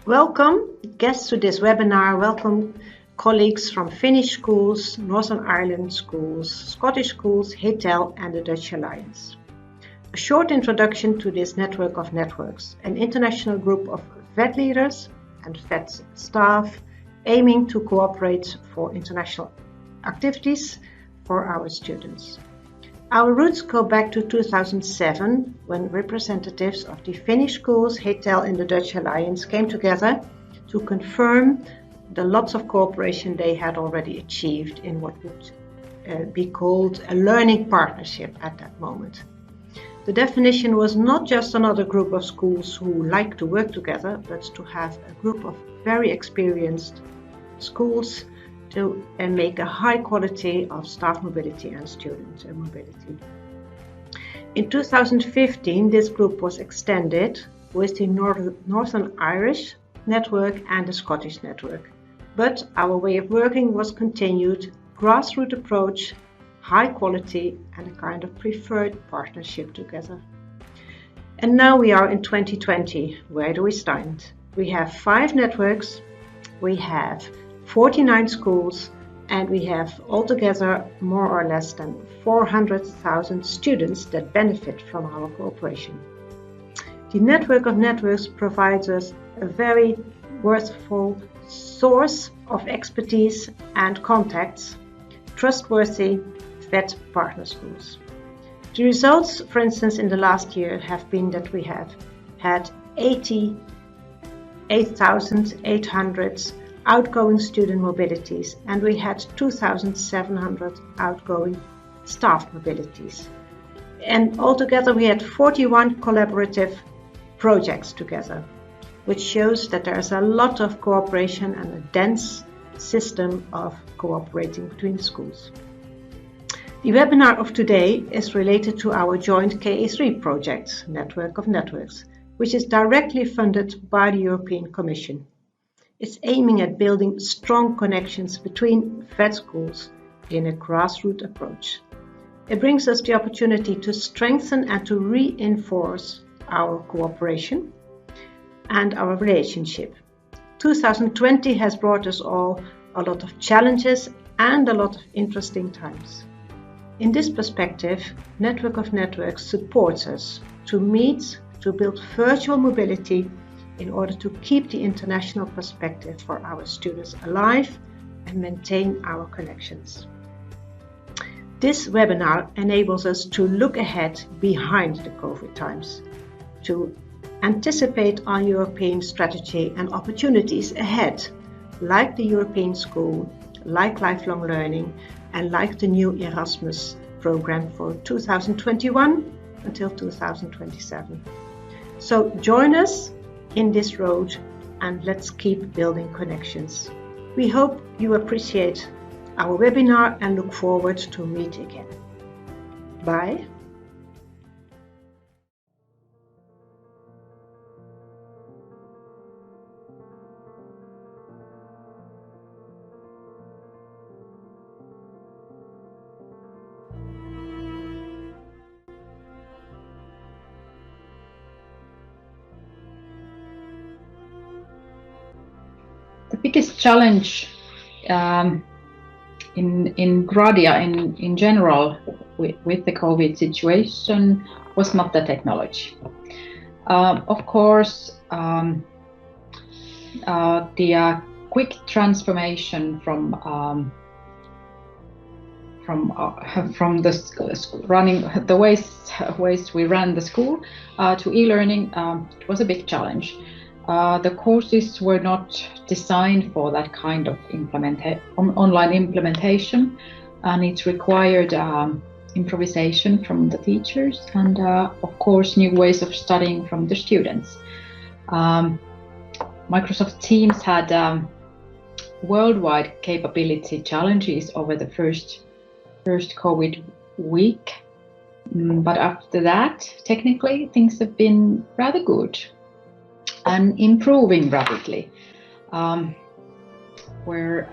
Welcome guests to this webinar. Welcome colleagues from Finnish schools, Northern Ireland schools, Scottish schools, HETEL and the Dutch Alliance. A short introduction to this network of networks, an international group of VET leaders and VET staff aiming to cooperate for international activities for our students. Our roots go back to 2007, when representatives of the Finnish schools, HETEL and the Dutch Alliance came together to confirm the lots of cooperation they had already achieved in what would be called a learning partnership at that moment. The definition was not just another group of schools who like to work together, but to have a group of very experienced schools to make a high quality of staff mobility and student mobility. In 2015, this group was extended with the Northern Irish network and the Scottish network. But our way of working was continued, grassroots approach, high quality and a kind of preferred partnership together. And now we are in 2020. Where do we stand? We have 5 networks, we have 49 schools, and we have altogether more or less than 400,000 students that benefit from our cooperation. The network of networks provides us a very worthwhile source of expertise and contacts, trustworthy VET partner schools. The results, for instance, in the last year have been that we have had 88,800 outgoing student mobilities, and we had 2,700 outgoing staff mobilities. And altogether we had 41 collaborative projects together, which shows that there is a lot of cooperation and a dense system of cooperating between schools. The webinar of today is related to our joint KA3 project, Network of Networks, which is directly funded by the European Commission. It's aiming at building strong connections between VET schools in a grassroots approach. It brings us the opportunity to strengthen and to reinforce our cooperation and our relationship. 2020 has brought us all a lot of challenges and a lot of interesting times. In this perspective, Network of Networks supports us to meet, to build virtual mobility in order to keep the international perspective for our students alive and maintain our connections. This webinar enables us to look ahead behind the COVID times, to anticipate our European strategy and opportunities ahead, like the European School, like lifelong learning, and like the new Erasmus program for 2021 until 2027. So join us in this road and let's keep building connections. We hope you appreciate our webinar and look forward to meet again. Bye. The biggest challenge in Gradia in general with the COVID situation was not the technology. Of course, the quick transformation from the running the ways we ran the school to e-learning was a big challenge. The courses were not designed for that kind of online implementation, and it required improvisation from the teachers and of course new ways of studying from the students. Microsoft Teams had worldwide capability challenges over the first COVID week, but after that technically things have been rather good and improving rapidly, where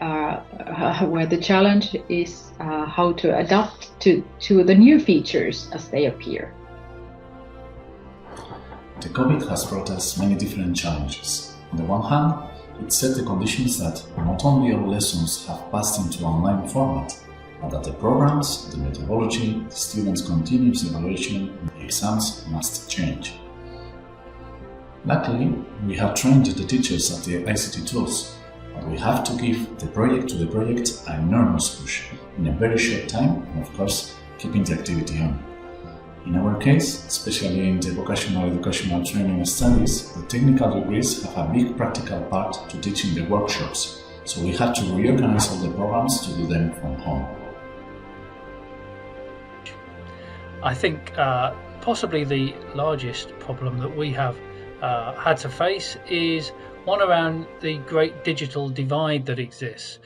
the challenge is how to adapt to the new features as they appear. The COVID has brought us many different challenges. On the one hand, it set the conditions that not only all lessons have passed into online format, but that the programs, the methodology, the students' continuous evaluation, and the exams must change. Luckily, we have trained the teachers at the ICT tools, but we have to give the project an enormous push in a very short time, and of course, keeping the activity on. In our case, especially in the vocational educational training studies, the technical degrees have a big practical part to teaching the workshops, so we had to reorganize all the programs to do them from home. I think possibly the largest problem that we have had to face is one around the great digital divide that exists.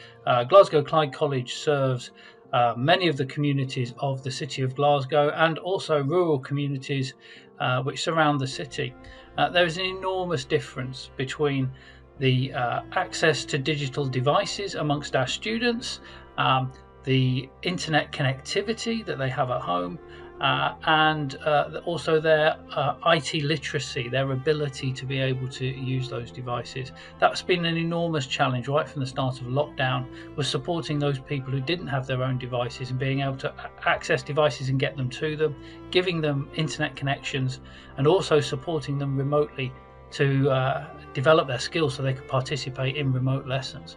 Glasgow Clyde College serves many of the communities of the city of Glasgow and also rural communities which surround the city. There is an enormous difference between the access to digital devices amongst our students, the internet connectivity that they have at home, and also their IT literacy, their ability to be able to use those devices. That's been an enormous challenge right from the start of lockdown, was supporting those people who didn't have their own devices and being able to access devices and get them to them, giving them internet connections, and also supporting them remotely to develop their skills so they could participate in remote lessons.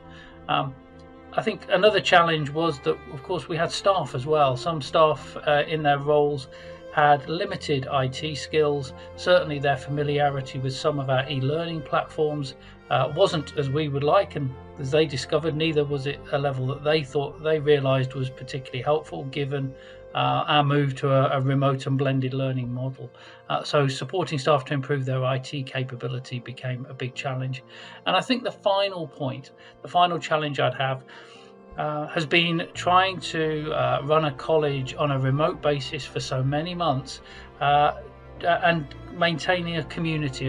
I think another challenge was that, of course, we had staff as well. Some staff in their roles had limited IT skills. Certainly their familiarity with some of our e-learning platforms wasn't as we would like, and as they discovered, neither was it a level that they realised was particularly helpful given our move to a remote and blended learning model. So supporting staff to improve their IT capability became a big challenge. And I think the final challenge I'd have has been trying to run a college on a remote basis for so many months and maintaining a community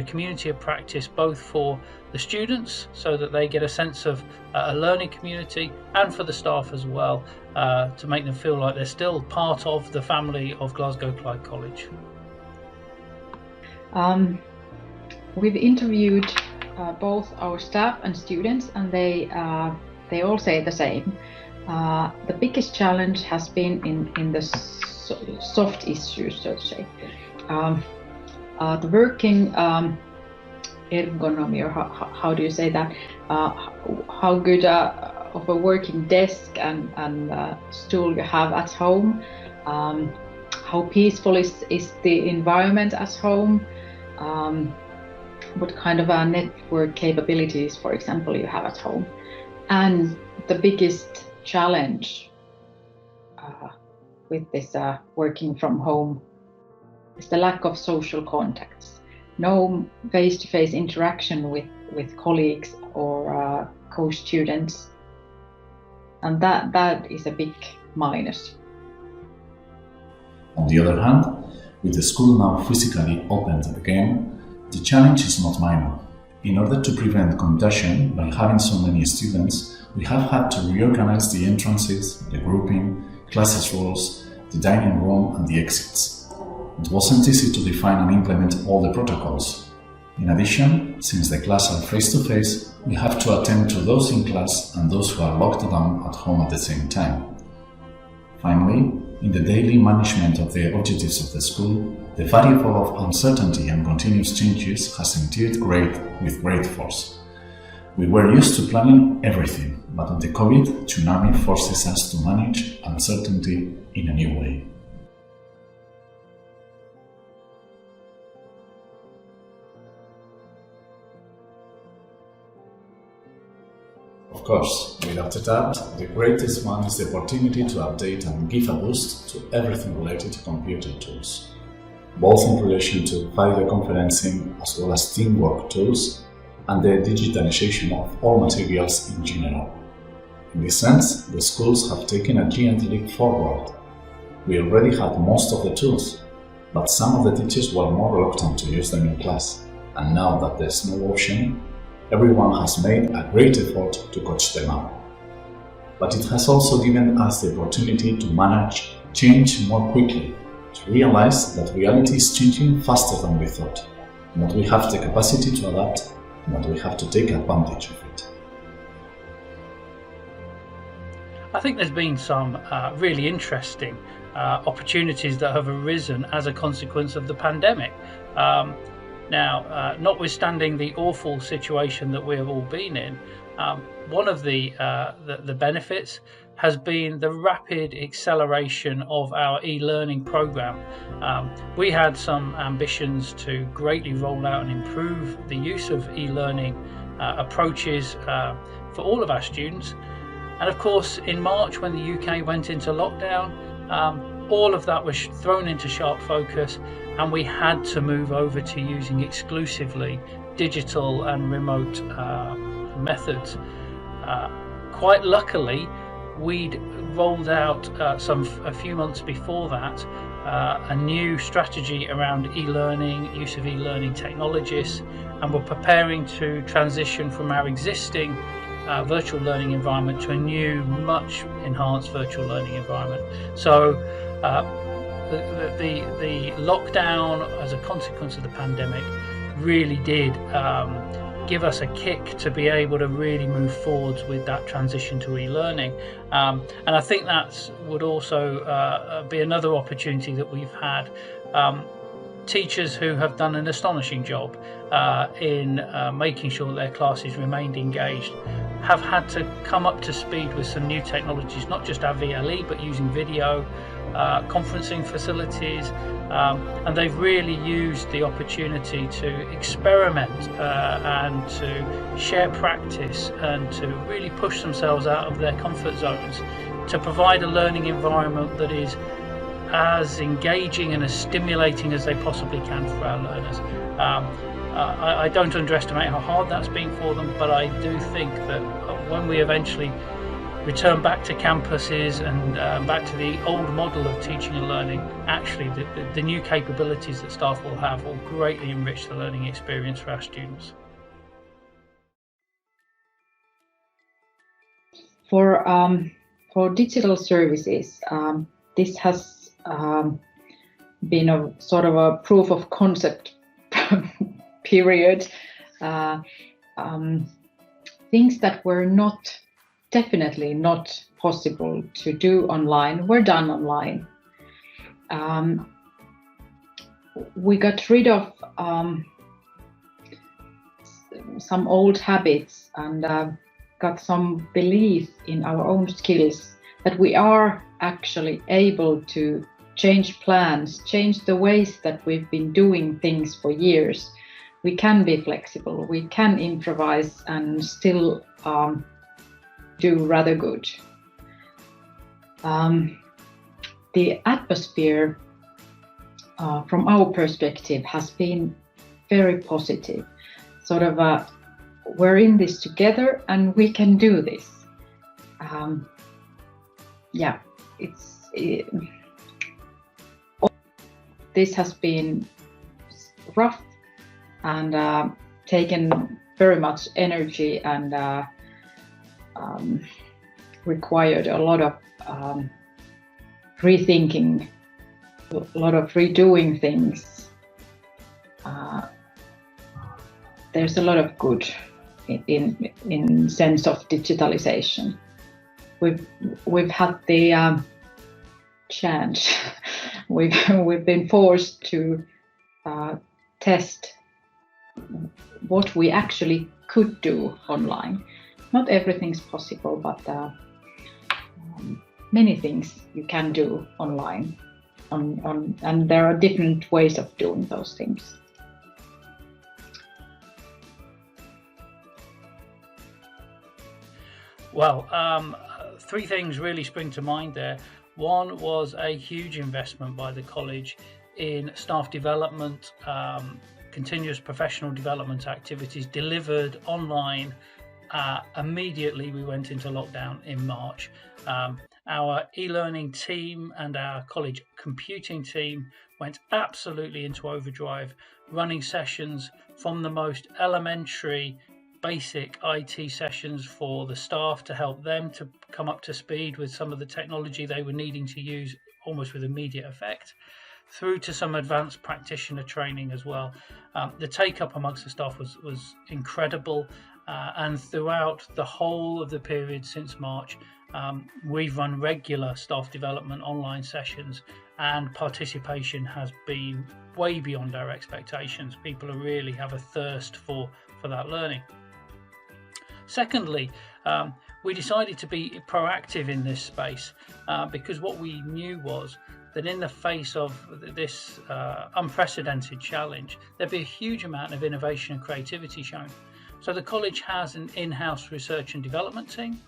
of practice, both for the students so that they get a sense of a learning community, and for the staff as well, to make them feel like they're still part of the family of Glasgow Clyde College. We've interviewed both our staff and students, and they all say the same. The biggest challenge has been in the soft issues, so to say. The working ergonomy, or how do you say that? How good of a working desk and stool you have at home? How peaceful is the environment at home? What kind of network capabilities, for example, you have at home? And the biggest challenge with this working from home is the lack of social contacts. No face-to-face interaction with colleagues or co-students, and that is a big minus. On the other hand, with the school now physically opened again, the challenge is not minor. In order to prevent contagion by having so many students, we have had to reorganize the entrances, the grouping, classes roles, the dining room and the exits. It wasn't easy to define and implement all the protocols. In addition, since the classes are face-to-face, we have to attend to those in class and those who are locked down at home at the same time. Finally, in the daily management of the objectives of the school, the variable of uncertainty and continuous changes has indeed with great force. We were used to planning everything, but the COVID tsunami forces us to manage uncertainty in a new way. Of course, without a doubt, the greatest one is the opportunity to update and give a boost to everything related to computer tools, both in relation to video conferencing as well as teamwork tools and the digitalization of all materials in general. In this sense, the schools have taken a giant leap forward. We already had most of the tools, but some of the teachers were more reluctant to use them in class, and now that there's no option, everyone has made a great effort to coach them up. But it has also given us the opportunity to manage change more quickly, to realize that reality is changing faster than we thought, and that we have the capacity to adapt but we have to take advantage of it. I think there's been some really interesting opportunities that have arisen as a consequence of the pandemic. Now, notwithstanding the awful situation that we have all been in, one of the benefits has been the rapid acceleration of our e-learning program. We had some ambitions to greatly roll out and improve the use of e-learning approaches for all of our students. And of course, in March, when the UK went into lockdown, all of that was thrown into sharp focus, and we had to move over to using exclusively digital and remote methods. Quite luckily, we'd rolled out a few months before that a new strategy around e-learning, use of e-learning technologies, and we're preparing to transition from our existing virtual learning environment to a new, much enhanced virtual learning environment. So the lockdown as a consequence of the pandemic really did give us a kick to be able to really move forwards with that transition to e-learning. And I think that would also be another opportunity that we've had. Teachers who have done an astonishing job in making sure that their classes remained engaged have had to come up to speed with some new technologies, not just our VLE, but using video, conferencing facilities, and they've really used the opportunity to experiment and to share practice and to really push themselves out of their comfort zones to provide a learning environment that is as engaging and as stimulating as they possibly can for our learners. I don't underestimate how hard that's been for them, but I do think that when we eventually return back to campuses and back to the old model of teaching and learning, actually the new capabilities that staff will have will greatly enrich the learning experience for our students. For digital services, this has been a sort of a proof of concept period. Things that were definitely not possible to do online were done online. We got rid of some old habits and got some belief in our own skills that we are actually able to change plans, change the ways that we've been doing things for years. We can be flexible, we can improvise and still do rather good. The atmosphere from our perspective has been very positive. Sort of we're in this together and we can do this. This has been rough and taken very much energy and required a lot of rethinking, a lot of redoing things. There's a lot of good in sense of digitalization. We've had the chance. We've been forced to test what we actually could do online. Not everything's possible, but many things you can do online, and there are different ways of doing those things. Well, three things really spring to mind there. One was a huge investment by the college in staff development, continuous professional development activities delivered online. Immediately we went into lockdown in March. Our e-learning team and our college computing team went absolutely into overdrive, running sessions from the most elementary basic IT sessions for the staff to help them to come up to speed with some of the technology they were needing to use almost with immediate effect, through to some advanced practitioner training as well. The take-up amongst the staff was incredible, and throughout the whole of the period since March, we've run regular staff development online sessions, and participation has been way beyond our expectations. People really have a thirst for that learning. Secondly, we decided to be proactive in this space because what we knew was that in the face of this unprecedented challenge, there'd be a huge amount of innovation and creativity shown. So the college has an in-house research and development team.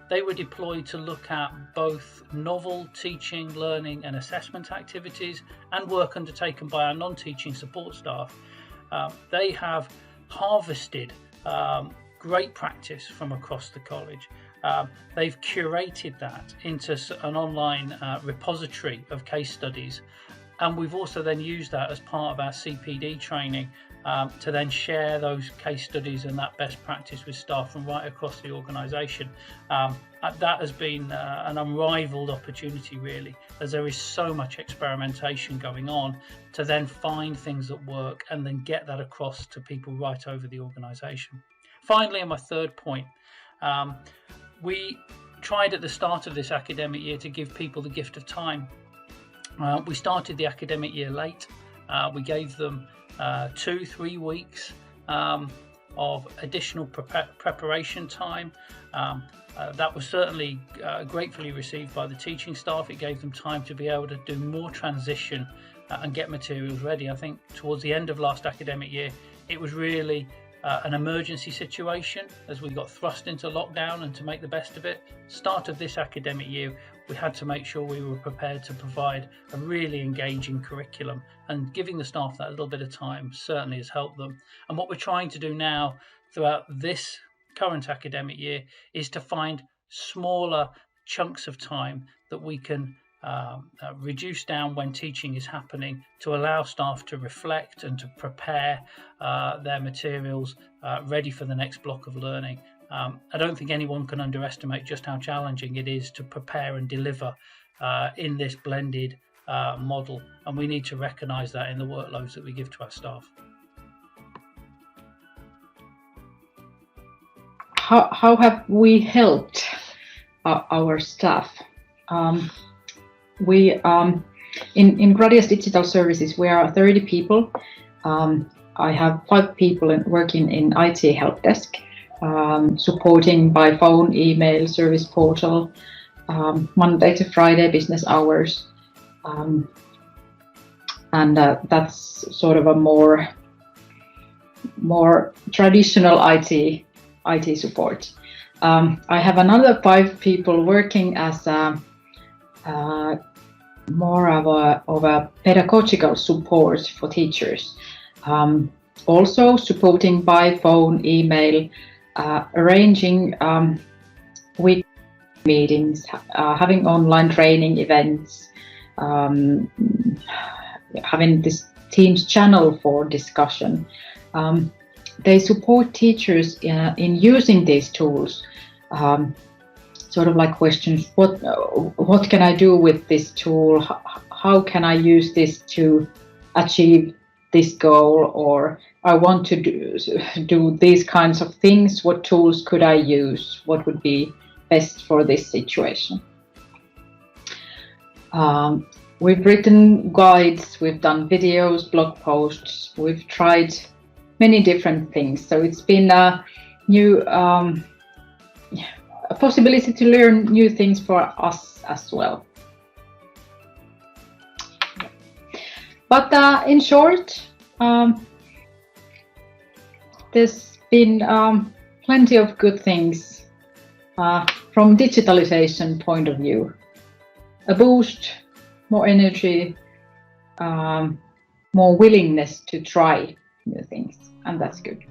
They were deployed to look at both novel teaching, learning and assessment activities and work undertaken by our non-teaching support staff. They have harvested great practice from across the college. They've curated that into an online repository of case studies, and we've also then used that as part of our CPD training to then share those case studies and that best practice with staff from right across the organisation. That has been an unrivaled opportunity, really, as there is so much experimentation going on, to then find things that work and then get that across to people right over the organisation. Finally, and my third point, we tried at the start of this academic year to give people the gift of time. We started the academic year late. We gave them 2-3 weeks of additional preparation time. That was certainly gratefully received by the teaching staff. It gave them time to be able to do more transition and get materials ready. I think towards the end of last academic year, it was really an emergency situation as we got thrust into lockdown, and to make the best of it, start of this academic year, we had to make sure we were prepared to provide a really engaging curriculum, and giving the staff that little bit of time certainly has helped them. And what we're trying to do now throughout this current academic year is to find smaller chunks of time that we can reduce down when teaching is happening, to allow staff to reflect and to prepare their materials ready for the next block of learning. I don't think anyone can underestimate just how challenging it is to prepare and deliver in this blended model, and we need to recognise that in the workloads that we give to our staff. How have we helped our staff? We in Gradius Digital Services, we are 30 people. I have 5 people working in IT help desk, supporting by phone, email, service portal, Monday to Friday business hours, and that's sort of a more traditional IT support. I have another 5 people working as more of a pedagogical support for teachers. Also supporting by phone, email, arranging weekly meetings, having online training events, having this Teams channel for discussion. They support teachers in using these tools. Sort of like questions, what can I do with this tool? How can I use this to achieve this goal? Or I want to do these kinds of things. What tools could I use? What would be best for this situation? We've written guides, we've done videos, blog posts, we've tried many different things. So it's been a new a possibility to learn new things for us as well. But in short, there's been plenty of good things from digitalization point of view. A boost, more energy, more willingness to try new things, and that's good.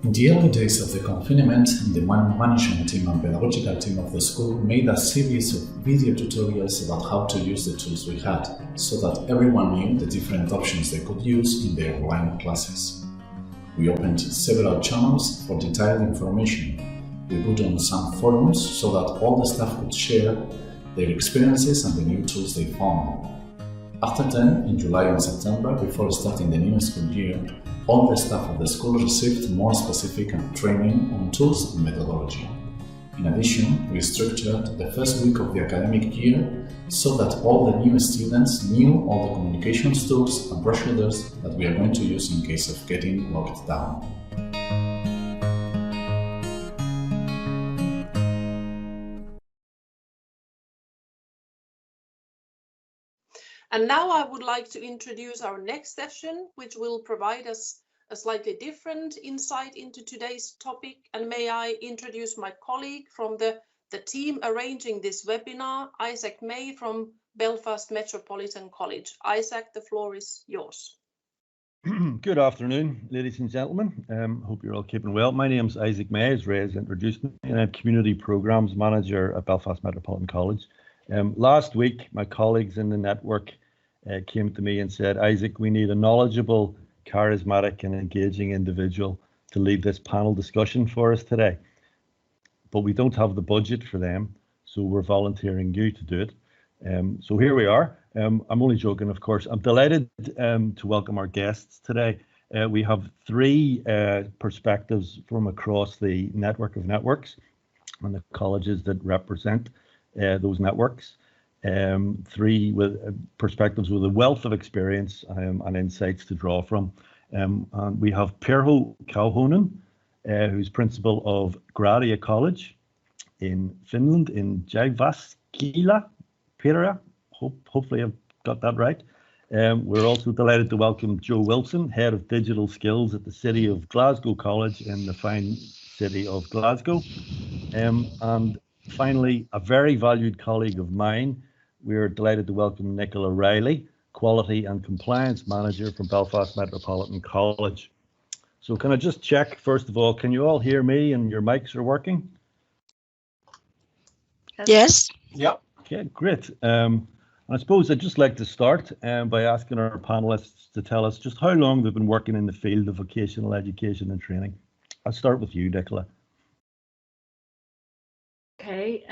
In the early days of the confinement, the management team and pedagogical team of the school made a series of video tutorials about how to use the tools we had, so that everyone knew the different options they could use in their online classes. We opened several channels for detailed information. We put on some forums so that all the staff could share their experiences and the new tools they found. After then, in July and September, before starting the new school year, all the staff of the school received more specific training on tools and methodology. In addition, we structured the first week of the academic year so that all the new students knew all the communications tools and procedures that we are going to use in case of getting locked down. And now I would like to introduce our next session, which will provide us a slightly different insight into today's topic. And may I introduce my colleague from the team arranging this webinar, Isaac May from Belfast Metropolitan College. Isaac, the floor is yours. Good afternoon, ladies and gentlemen. Hope you're all keeping well. My name's Isaac May, as Ray has introduced me, and I'm Community Programmes Manager at Belfast Metropolitan College. Last week, my colleagues in the network came to me and said, Isaac, we need a knowledgeable, charismatic and engaging individual to lead this panel discussion for us today. But we don't have the budget for them, so we're volunteering you to do it. So here we are. I'm only joking, of course. I'm delighted to welcome our guests today. We have three perspectives from across the network of networks and the colleges that represent those networks. Three with perspectives with a wealth of experience and insights to draw from. And we have Pirjo Kauhonen, who's principal of Gradia College in Finland, in Jyväskylä, Pirjo. Hopefully I've got that right. We're also delighted to welcome Joe Wilson, Head of Digital Skills at the City of Glasgow College in the fine city of Glasgow. And finally, a very valued colleague of mine, we're delighted to welcome Nicola Riley, Quality and Compliance Manager from Belfast Metropolitan College. So can I just check, first of all, can you all hear me and your mics are working? Yes. Yeah. Okay, great. I suppose I'd just like to start by asking our panelists to tell us just how long they've been working in the field of vocational education and training. I'll start with you, Nicola. Okay,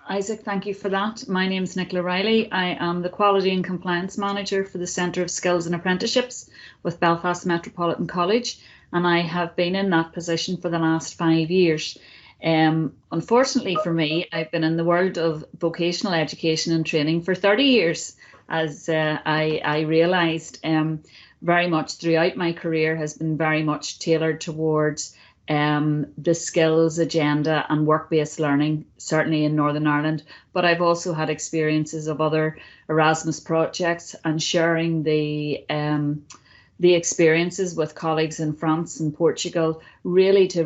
Isaac, thank you for that. My name is Nicola Riley. I am the Quality and Compliance Manager for the Centre of Skills and Apprenticeships with Belfast Metropolitan College, and I have been in that position for the last 5 years. Unfortunately for me, I've been in the world of vocational education and training for 30 years, as I realised very much throughout my career has been very much tailored towards the skills agenda and work-based learning, certainly in Northern Ireland. But I've also had experiences of other Erasmus projects and sharing the experiences with colleagues in France and Portugal, really to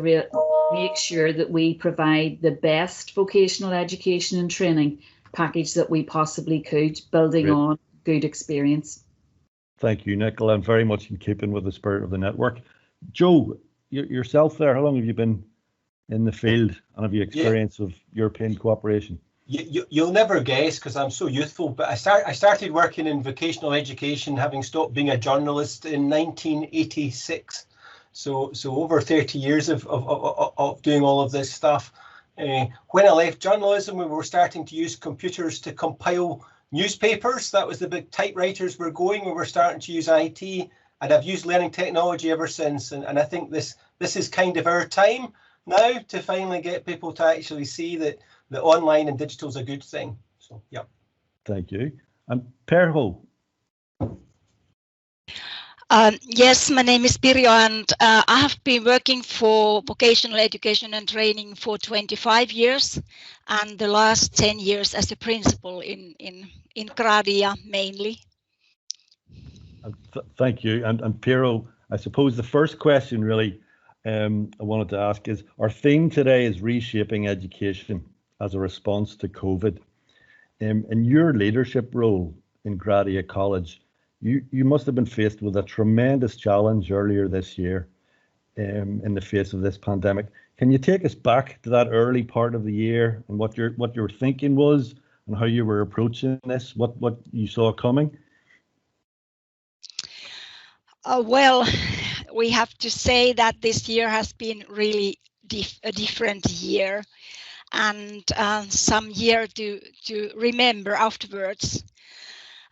make sure that we provide the best vocational education and training package that we possibly could, building on good experience. Thank you, Nicola, and very much in keeping with the spirit of the network. Joe, yourself there, how long have you been in the field and have you experience of European cooperation? You'll never guess because I'm so youthful, but I started working in vocational education having stopped being a journalist in 1986. So over 30 years of doing all of this stuff. When I left journalism, we were starting to use computers to compile newspapers. That was the big typewriters were going. We were starting to use IT, and I've used learning technology ever since. And I think this is kind of our time now to finally get people to actually see that the online and digital is a good thing. So, yeah. Thank you. And Pirjo. Yes, my name is Pirjo, and I have been working for vocational education and training for 25 years, and the last 10 years as a principal in Gradia mainly. Thank you. And Pirjo, I suppose the first question really I wanted to ask is, our theme today is reshaping education as a response to COVID. In your leadership role in Gradia College, you must have been faced with a tremendous challenge earlier this year in the face of this pandemic. Can you take us back to that early part of the year and what your thinking was and how you were approaching this, what you saw coming? Well, we have to say that this year has been really a different year. and some year to remember afterwards.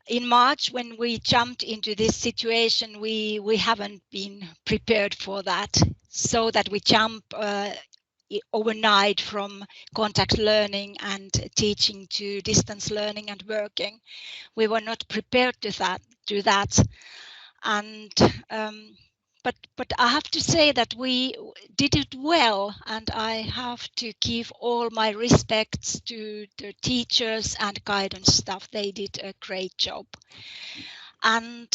In March, when we jumped into this situation, we haven't been prepared for that, so that we jump overnight from contact learning and teaching to distance learning and working. We were not prepared to that. And but I have to say that we did it well, and I have to give all my respects to the teachers and guidance staff. They did a great job. And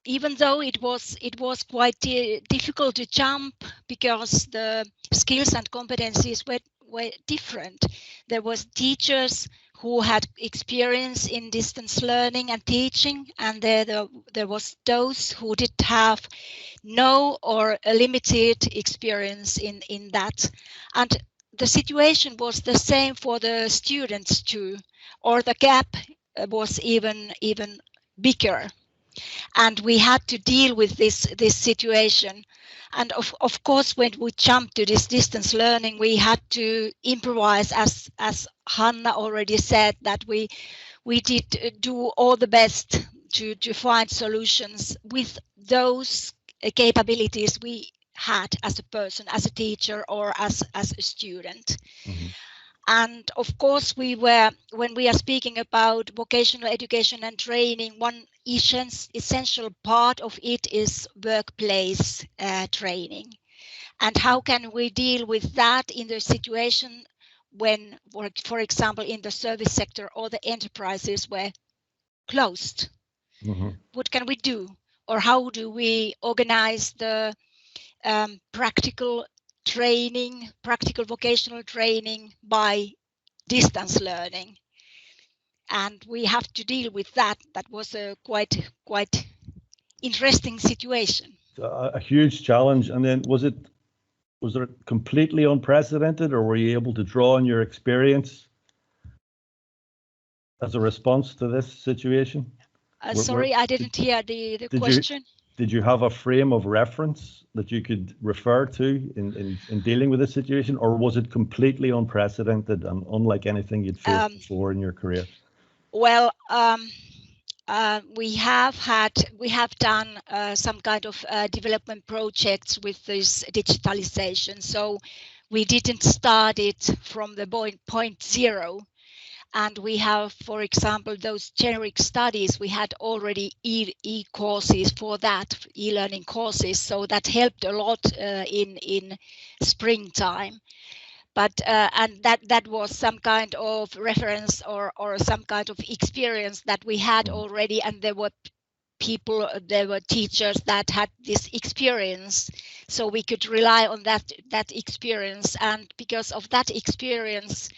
even though it was quite difficult to jump, because the skills and competencies were different. There was teachers who had experience in distance learning and teaching, and there was those who did have no or a limited experience in that. And the situation was the same for the students too, or the gap was even bigger. And we had to deal with this situation. And of course, when we jumped to this distance learning, we had to improvise, as Hanna already said, that we did do all the best to find solutions with those capabilities we had as a person, as a teacher, or as a student. Mm-hmm. And of course, when we are speaking about vocational education and training, one essential part of it is workplace training. And how can we deal with that in the situation when, for example, in the service sector, all the enterprises were closed? Mm-hmm. What can we do? Or how do we organize the practical vocational training by distance learning? And we have to deal with that. That was a quite interesting situation. A huge challenge. And then was it completely unprecedented, or were you able to draw on your experience as a response to this situation? Sorry, I didn't hear the question. Did you have a frame of reference that you could refer to in dealing with this situation, or was it completely unprecedented and unlike anything you'd faced before in your career? Well, we have done some kind of development projects with this digitalization. So we didn't start it from the point zero. And we have, for example, those generic studies, we had already e-courses for that, e-learning courses. So that helped a lot in springtime. But and that was some kind of reference or some kind of experience that we had already, and there were teachers that had this experience, so we could rely on that experience. And because of that experience,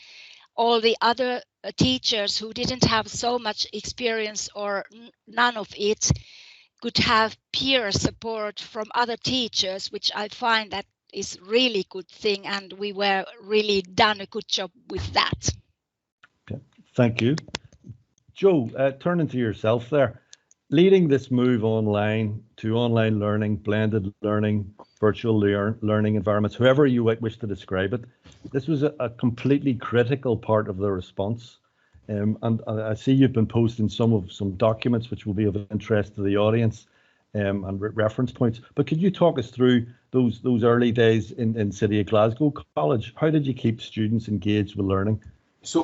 all the other teachers who didn't have so much experience or none of it could have peer support from other teachers, which I find that is really good thing, and we were really done a good job with that. Okay, thank you. Joe, turning to yourself there, leading this move online to online learning, blended learning, virtual learning environments, however you wish to describe it, this was a completely critical part of the response. And I see you've been posting some documents which will be of interest to the audience and reference points. But could you talk us through those early days in City of Glasgow College? How did you keep students engaged with learning? So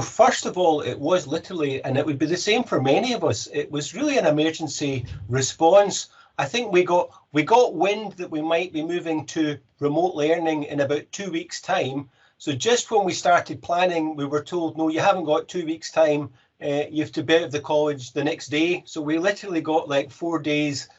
first of all, it was literally, and it would be the same for many of us, it was really an emergency response. I think we got wind that we might be moving to remote learning in about 2 weeks' time. So just when we started planning, we were told, no, you haven't got 2 weeks' time. You have to be out of the college the next day. So we literally got like 4 days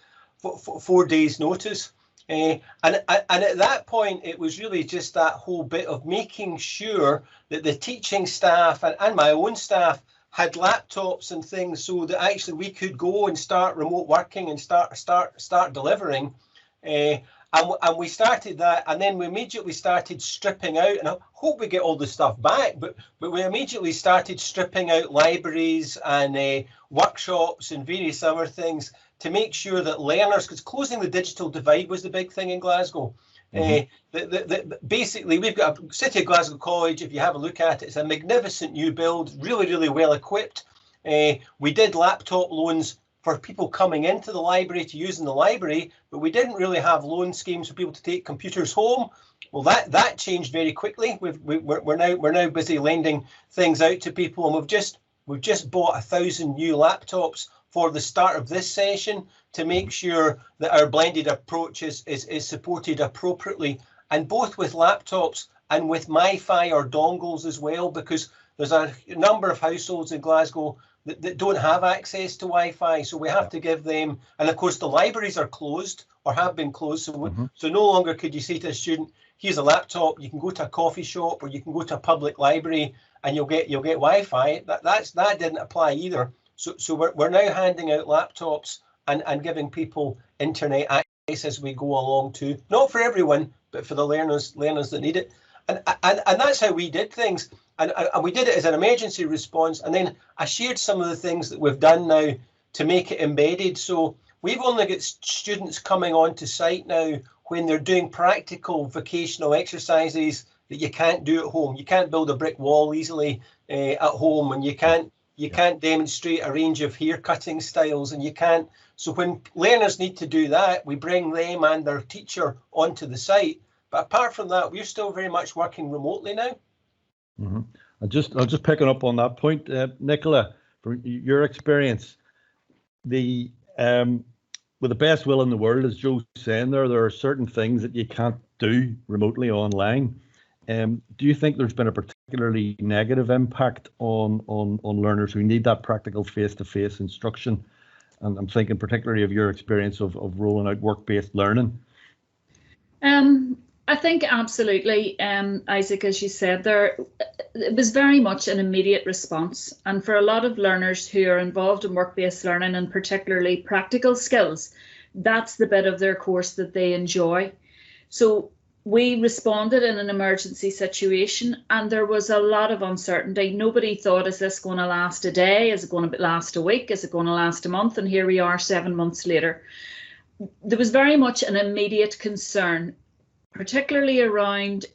notice. And at that point, it was really just that whole bit of making sure that the teaching staff and my own staff had laptops and things, so that actually we could go and start remote working and start delivering. And we started that, and then we immediately started stripping out, and I hope we get all the stuff back, but we immediately started stripping out libraries and workshops and various other things to make sure that learners, because closing the digital divide was the big thing in Glasgow, Basically, we've got a City of Glasgow College. If you have a look at it, it's a magnificent new build, really, really well equipped. We did laptop loans for people coming into the library to use in the library, but we didn't really have loan schemes for people to take computers home. Well, that changed very quickly. We're now busy lending things out to people, and we've just bought 1,000 new laptops for the start of this session to make sure that our blended approach is supported appropriately, and both with laptops and with MiFi or dongles as well, because there's a number of households in Glasgow that don't have access to Wi-Fi, so we have to give them, and of course the libraries are closed or have been closed, so no longer could you say to a student, here's a laptop, you can go to a coffee shop or you can go to a public library and you'll get Wi-Fi. That didn't apply either. So we're now handing out laptops and giving people internet access as we go along too. Not for everyone, but for the learners that need it. And that's how we did things. And we did it as an emergency response. And then I shared some of the things that we've done now to make it embedded. So we've only got students coming onto site now when they're doing practical vocational exercises that you can't do at home. You can't build a brick wall easily at home, and you can't demonstrate a range of hair cutting styles, and you can't. So when learners need to do that, we bring them and their teacher onto the site. But apart from that, we're still very much working remotely now. Mm-hmm. I'm just picking up on that point, Nicola, from your experience, with the best will in the world, as Joe's saying there are certain things that you can't do remotely online. Do you think there's been a particularly negative impact on learners who need that practical face-to-face instruction? And I'm thinking particularly of your experience of rolling out work-based learning. I think absolutely, Isaac, as you said there, it was very much an immediate response. And for a lot of learners who are involved in work-based learning, and particularly practical skills, that's the bit of their course that they enjoy. So we responded in an emergency situation, and there was a lot of uncertainty. Nobody thought, is this going to last a day? Is it going to last a week? Is it going to last a month? And here we are 7 months later. There was very much an immediate concern, particularly around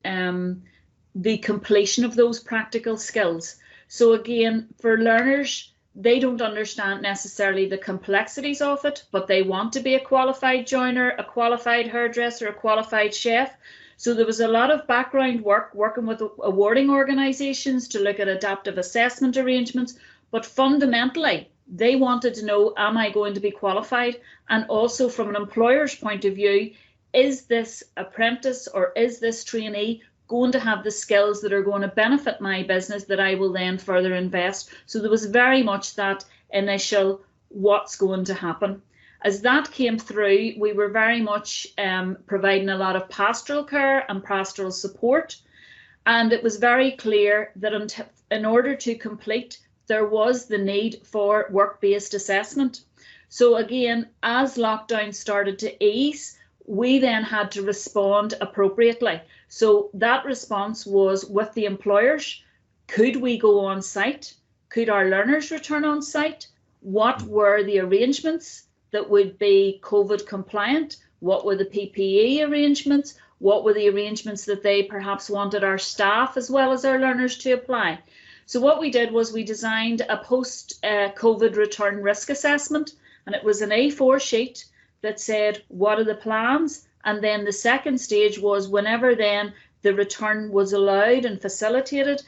the completion of those practical skills. So again, for learners, they don't understand necessarily the complexities of it, but they want to be a qualified joiner, a qualified hairdresser, a qualified chef. So there was a lot of background work, working with awarding organisations to look at adaptive assessment arrangements, but fundamentally, they wanted to know, am I going to be qualified? And also from an employer's point of view, is this apprentice or is this trainee going to have the skills that are going to benefit my business that I will then further invest? So there was very much that initial what's going to happen. As that came through, we were very much providing a lot of pastoral care and pastoral support. And it was very clear that in order to complete, there was the need for work-based assessment. So again, as lockdown started to ease, we then had to respond appropriately. So that response was with the employers. Could we go on site? Could our learners return on site? What were the arrangements that would be COVID compliant? What were the PPE arrangements? What were the arrangements that they perhaps wanted our staff as well as our learners to apply? So what we did was we designed a post-COVID return risk assessment, and it was an A4 sheet that said, what are the plans? And then the second stage was whenever then the return was allowed and facilitated,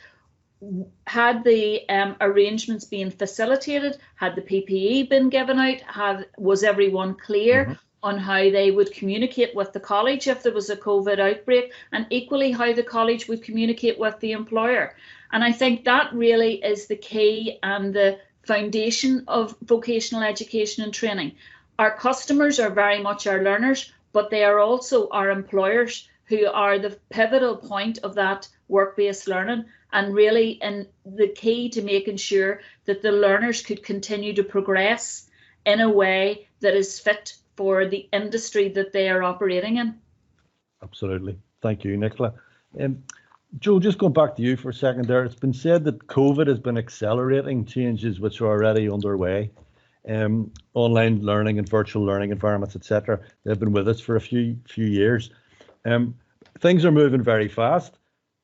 had the arrangements been facilitated, had the PPE been given out, was everyone clear on how they would communicate with the college if there was a COVID outbreak, and equally how the college would communicate with the employer. And I think that really is the key and the foundation of vocational education and training. Our customers are very much our learners, but they are also our employers who are the pivotal point of that work-based learning, and really in the key to making sure that the learners could continue to progress in a way that is fit for the industry that they are operating in. Absolutely. Thank you, Nicola. Joe, just going back to you for a second there, it's been said that COVID has been accelerating changes which are already underway. Online learning and virtual learning environments, etc. They've been with us for a few years. Things are moving very fast.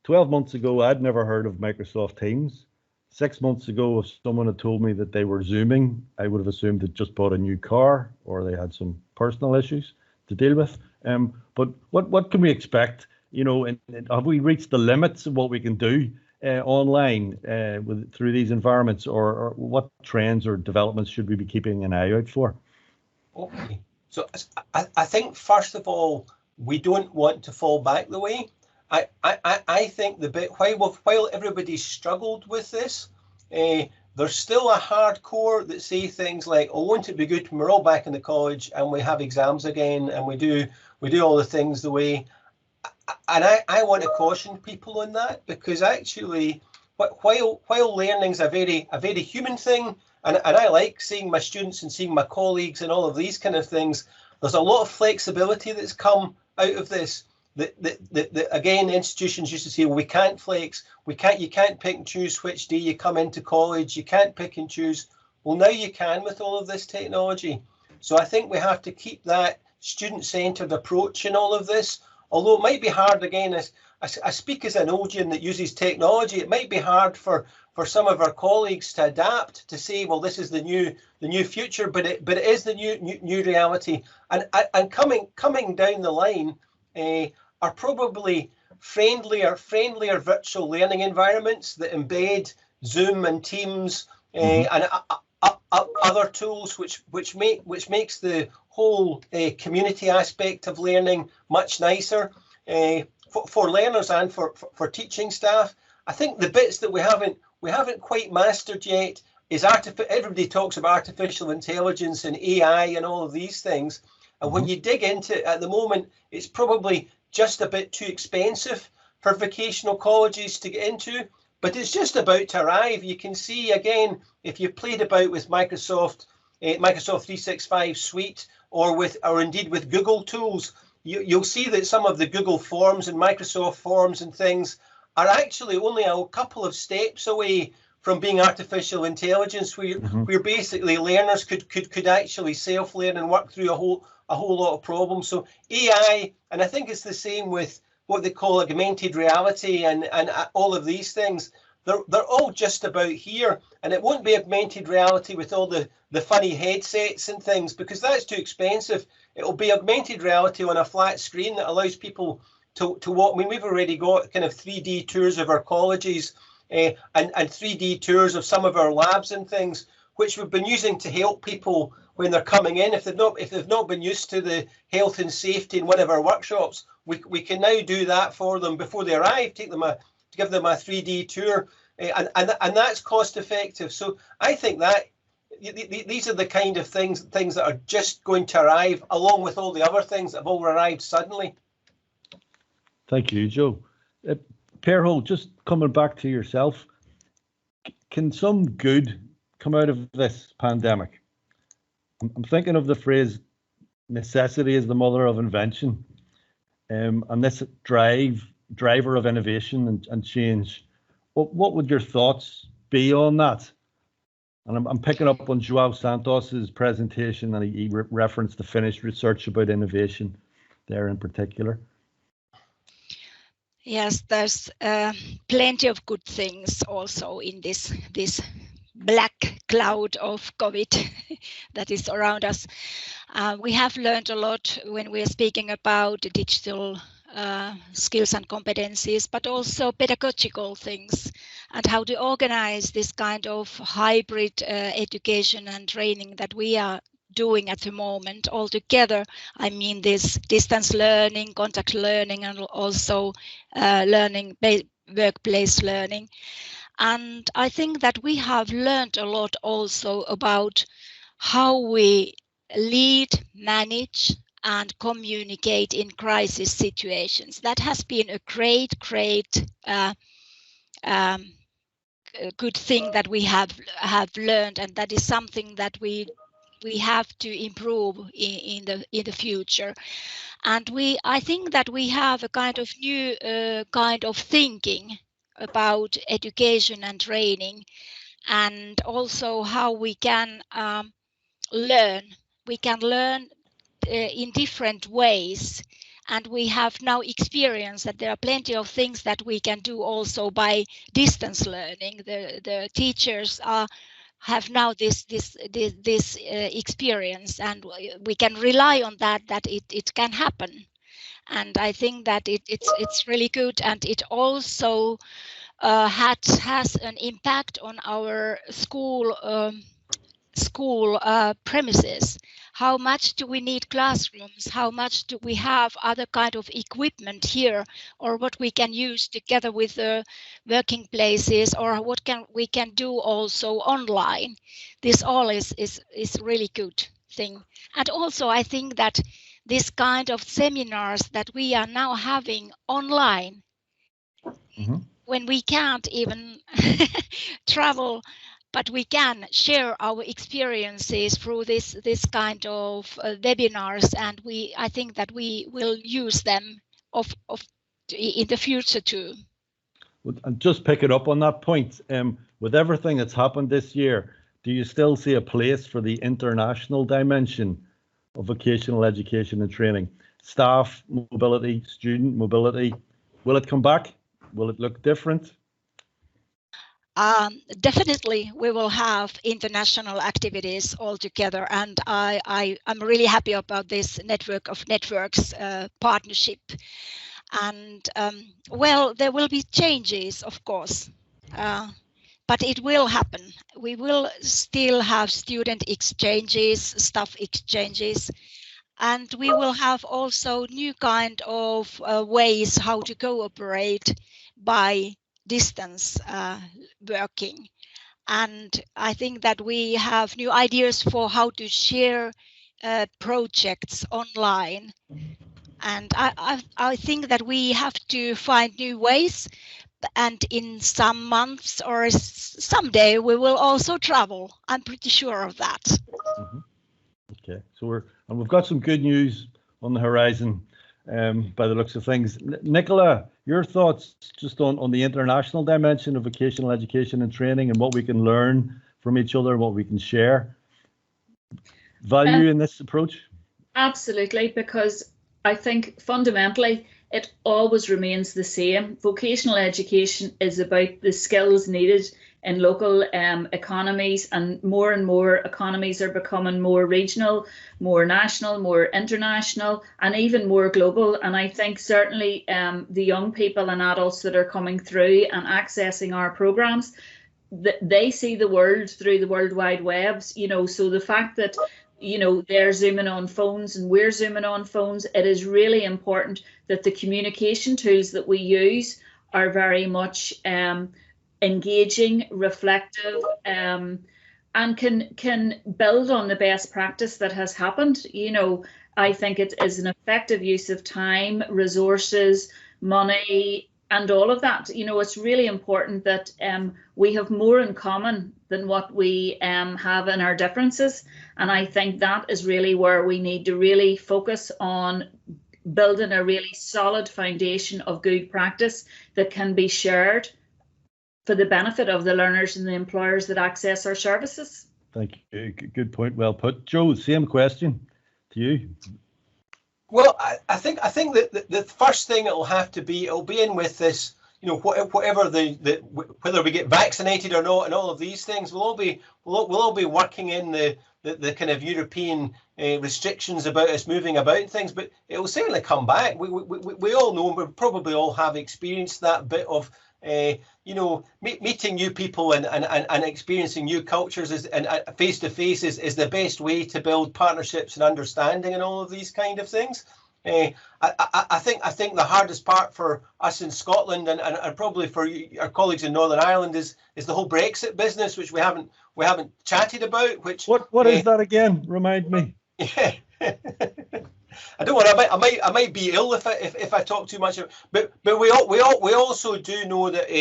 12 months ago, I'd never heard of Microsoft Teams. 6 months ago, if someone had told me that they were Zooming, I would have assumed they'd just bought a new car or they had some personal issues to deal with. But what can we expect? You know, have we reached the limits of what we can do online through these environments, or what trends or developments should we be keeping an eye out for? Okay, so I think first of all, we don't want to fall back the way. I think the bit while everybody's struggled with this, there's still a hardcore that say things like, "Oh, won't it be good when we're all back in the college and we have exams again and we do all the things the way." And I want to caution people on that, because actually, while learning's a very human thing, and I like seeing my students and seeing my colleagues and all of these kind of things, there's a lot of flexibility that's come out of this. That again, institutions used to say, well, we can't flex, you can't pick and choose which day you come into college, you can't pick and choose. Well, now you can with all of this technology. So I think we have to keep that student-centered approach in all of this. Although it might be hard, again, as I speak as an Oldian that uses technology, it might be hard for some of our colleagues to adapt, to say, well, this is the new future, but it is the new reality. And coming down the line, are probably friendlier virtual learning environments that embed Zoom and Teams and other tools, which makes the whole community aspect of learning much nicer for learners and for teaching staff. I think the bits that we haven't quite mastered yet is everybody talks about artificial intelligence and AI and all of these things. And when you dig into it at the moment, it's probably just a bit too expensive for vocational colleges to get into, but it's just about to arrive. You can see, again, if you've played about with Microsoft 365 Suite or indeed with Google tools, you'll see that some of the Google Forms and Microsoft Forms and things are actually only a couple of steps away from being artificial intelligence, where basically learners could actually self-learn and work through a whole lot of problems. So AI, and I think it's the same with what they call augmented reality and all of these things. They're all just about here, and it won't be augmented reality with all the funny headsets and things, because that's too expensive. It'll be augmented reality on a flat screen that allows people to walk. I mean, we've already got kind of 3D tours of our colleges and 3D tours of some of our labs and things, which we've been using to help people when they're coming in. If they've not been used to the health and safety in one of our workshops, we can now do that for them before they arrive. Give them a 3D tour, and that's cost effective. So I think that these are the kind of things that are just going to arrive, along with all the other things that have all arrived suddenly. Thank you, Joe. Per, just coming back to yourself, can some good come out of this pandemic? I'm thinking of the phrase, necessity is the mother of invention, and this driver of innovation and change. What would your thoughts be on that? And I'm picking up on João Santos's presentation, and he referenced the Finnish research about innovation there in particular. Yes, there's plenty of good things also in this black cloud of COVID that is around us. We have learned a lot when we are speaking about digital skills and competencies, but also pedagogical things and how to organize this kind of hybrid education and training that we are doing at the moment all together. I mean, this distance learning, contact learning, and also workplace learning. And I think that we have learned a lot also about how we lead, manage, and communicate in crisis situations. That has been a great good thing that we have learned, and that is something that we have to improve in the future. And I think that we have a kind of new kind of thinking about education and training, and also how we can learn. We can learn in different ways, And we have now experienced that there are plenty of things that we can do also by distance learning. The teachers have now this experience, and we can rely on that it can happen. And I think that it's really good, and it also has an impact on our school premises. How much do we need classrooms? How much do we have other kind of equipment here, or what we can use together with the working places, or what we can do also online? This all is really good thing. And also I think that this kind of seminars that we are now having online, when we can't even travel, but we can share our experiences through this kind of webinars, and I think that we will use them in the future too. And just pick it up on that point. With everything that's happened this year, do you still see a place for the international dimension of vocational education and training? Staff mobility, student mobility, will it come back? Will it look different? Definitely, we will have international activities all together, and I'm really happy about this network of networks partnership. And well, there will be changes, of course, but it will happen. We will still have student exchanges, staff exchanges, and we will have also new kind of ways how to cooperate by distance working. And I think that we have new ideas for how to share projects online. And I think that we have to find new ways, and in some months or someday we will also travel. I'm pretty sure of that. Okay, so we've got some good news on the horizon by the looks of things. Nicola, your thoughts just on the international dimension of vocational education and training, and what we can learn from each other, what we can share. Value in this approach? Absolutely, because I think fundamentally it always remains the same. Vocational education is about the skills needed in local economies, and more economies are becoming more regional, more national, more international, and even more global. And I think certainly the young people and adults that are coming through and accessing our programs, they see the world through the World Wide Webs, you know, so the fact that, you know, they're zooming on phones and we're zooming on phones, it is really important that the communication tools that we use are very much engaging, reflective, and can build on the best practice that has happened. You know, I think it is an effective use of time, resources, money, and all of that. You know, it's really important that we have more in common than what we have in our differences. And I think that is really where we need to really focus on building a really solid foundation of good practice that can be shared for the benefit of the learners and the employers that access our services. Thank you. Good point. Well put. Joe, same question to you. Well, I think that the first thing it'll be in with this, you know, whatever whether we get vaccinated or not, and all of these things, we'll all be working in the kind of European restrictions about us moving about and things. But it will certainly come back. We all know, we probably all have experienced that bit of you know, meeting new people and experiencing new cultures and face to face is the best way to build partnerships and understanding and all of these kind of things. I think the hardest part for us in Scotland and probably for our colleagues in Northern Ireland is the whole Brexit business, which we haven't chatted about. Which what is that again? Remind me. Yeah. I don't want. I might be ill if I talk too much. But we also do know that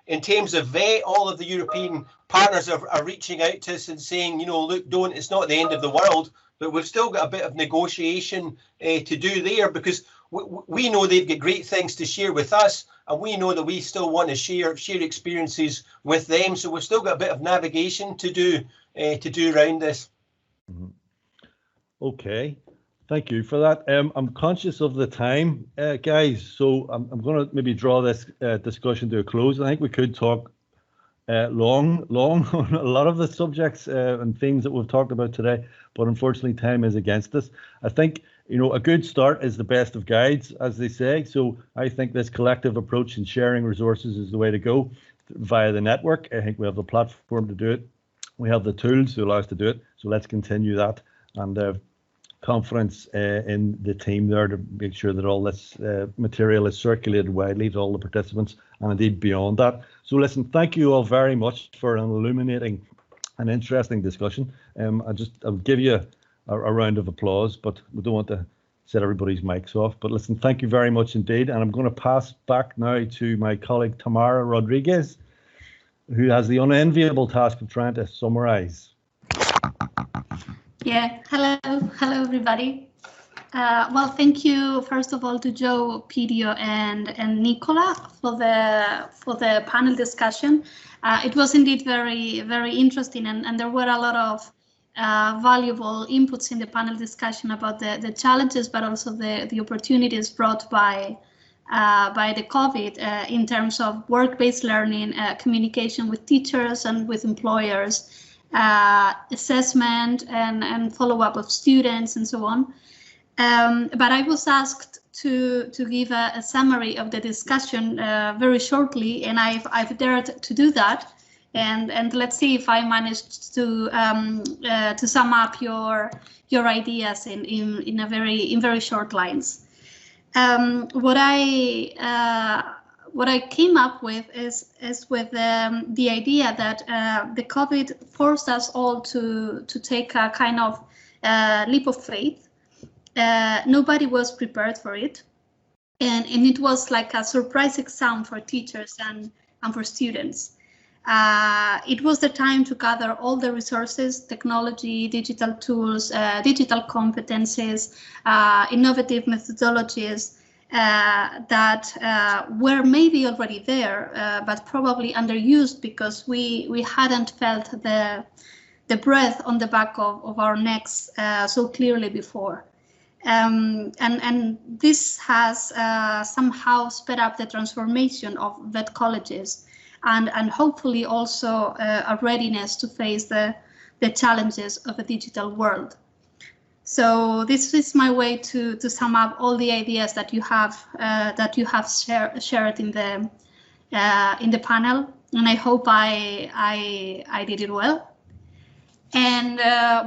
in terms of VET, all of the European partners are reaching out to us and saying, you know, look, it's not the end of the world, but we've still got a bit of negotiation to do there, because we know they've got great things to share with us, and we know that we still want to share experiences with them. So we've still got a bit of navigation to do around this. Okay. Thank you for that. I'm conscious of the time, guys, so I'm going to maybe draw this discussion to a close. I think we could talk long on a lot of the subjects and themes that we've talked about today, but unfortunately time is against us. I think, you know, a good start is the best of guides, as they say. So I think this collective approach and sharing resources is the way to go via the network. I think we have the platform to do it. We have the tools to allow us to do it. So let's continue that, and confidence in the team there to make sure that all this material is circulated widely to all the participants and indeed beyond that. So listen, thank you all very much for an illuminating and interesting discussion. I'll give you a round of applause, but we don't want to set everybody's mics off. But listen, thank you very much indeed. And I'm going to pass back now to my colleague Tamara Rodriguez, who has the unenviable task of trying to summarize. Yeah, hello everybody. Well, thank you first of all to Joe, Pidio, and Nicola for the panel discussion. It was indeed very interesting, and there were a lot of valuable inputs in the panel discussion about the challenges, but also the opportunities brought by the COVID in terms of work-based learning, communication with teachers and with employers, assessment and follow-up of students and so on. But I was asked to give a summary of the discussion very shortly, and I've dared to do that. And let's see if I managed to sum up your ideas in very short lines. What I came up with is with the idea that the COVID forced us all to take a kind of leap of faith. Nobody was prepared for it, and it was like a surprise exam for teachers and for students. It was the time to gather all the resources, technology, digital tools, digital competencies, innovative methodologies that were maybe already there, but probably underused because we hadn't felt the breath on the back of our necks so clearly before. And this has somehow sped up the transformation of vet colleges and hopefully also a readiness to face the challenges of a digital world. So this is my way to sum up all the ideas that you have shared in the panel, and I hope I did it well. And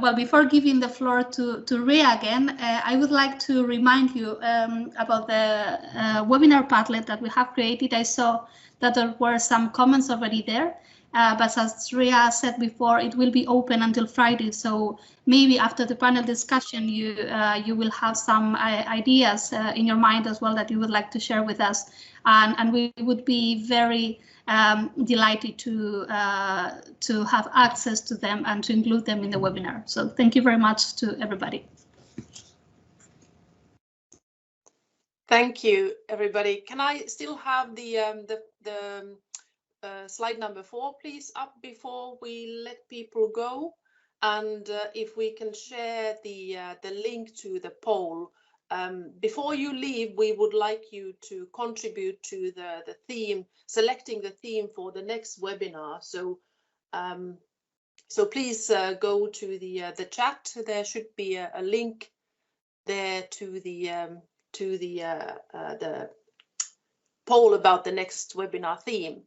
well, before giving the floor to Rhea again, I would like to remind you about the webinar Padlet that we have created. I saw that there were some comments already there, but as Rhea said before, it will be open until Friday. So maybe after the panel discussion, you will have some ideas in your mind as well that you would like to share with us, and we would be very delighted to have access to them and to include them in the webinar. So thank you very much to everybody. Thank you, everybody. Can I still have the slide number 4, please, up before we let people go? And if we can share the link to the poll. Before you leave, we would like you to contribute to the theme, selecting the theme for the next webinar. So so please go to the chat. There should be a link there to the poll about the next webinar theme.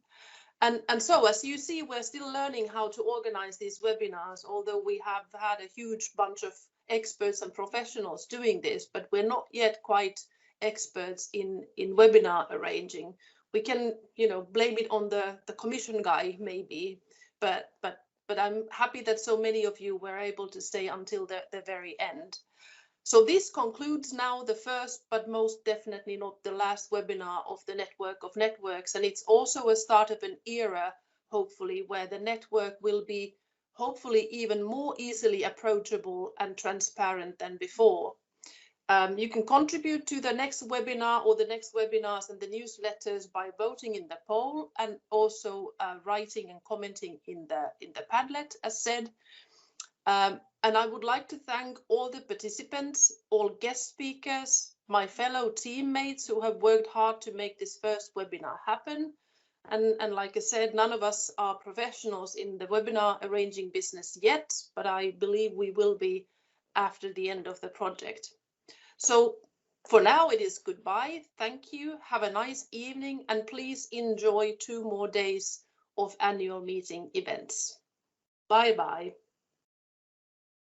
And so, as you see, we're still learning how to organize these webinars, although we have had a huge bunch of experts and professionals doing this, but we're not yet quite experts in webinar arranging. We can, you know, blame it on the commission guy maybe, but I'm happy that so many of you were able to stay until the very end. So this concludes now the first, but most definitely not the last webinar of the Network of Networks. And it's also a start of an era, hopefully, where the network will be hopefully even more easily approachable and transparent than before. You can contribute to the next webinar or the next webinars and the newsletters by voting in the poll and also writing and commenting in the Padlet, as said. And I would like to thank all the participants, all guest speakers, my fellow teammates who have worked hard to make this first webinar happen. And like I said, none of us are professionals in the webinar arranging business yet, but I believe we will be after the end of the project. So for now, it is goodbye. Thank you. Have a nice evening, and please enjoy 2 more days of annual meeting events. Bye-bye.